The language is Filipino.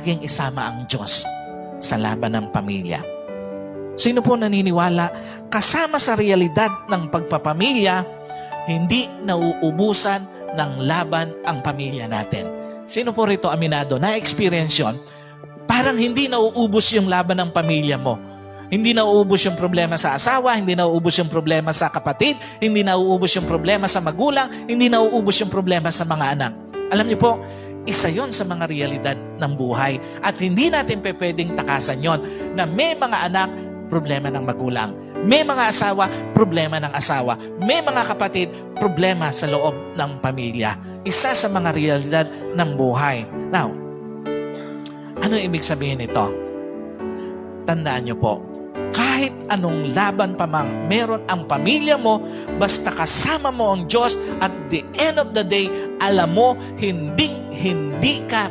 laging isama ang Diyos sa laban ng pamilya. Sino po naniniwala, kasama sa realidad ng pagpapamilya, hindi nauubusan ng laban ang pamilya natin? Sino po rito aminado? Na-experience yun? Parang hindi nauubos yung laban ng pamilya mo. Hindi nauubos yung problema sa asawa, hindi nauubos yung problema sa kapatid, hindi nauubos yung problema sa magulang, hindi nauubos yung problema sa mga anak. Alam niyo po, isa yon sa mga realidad ng buhay. At hindi natin pwedeng takasan yon na may mga anak, problema ng magulang. May mga asawa, problema ng asawa. May mga kapatid, problema sa loob ng pamilya. Isa sa mga realidad ng buhay. Now, ano ibig sabihin nito? Tandaan niyo po, kahit anong laban pa mang meron ang pamilya mo, basta kasama mo ang Diyos, at the end of the day, alam mo, hindi ka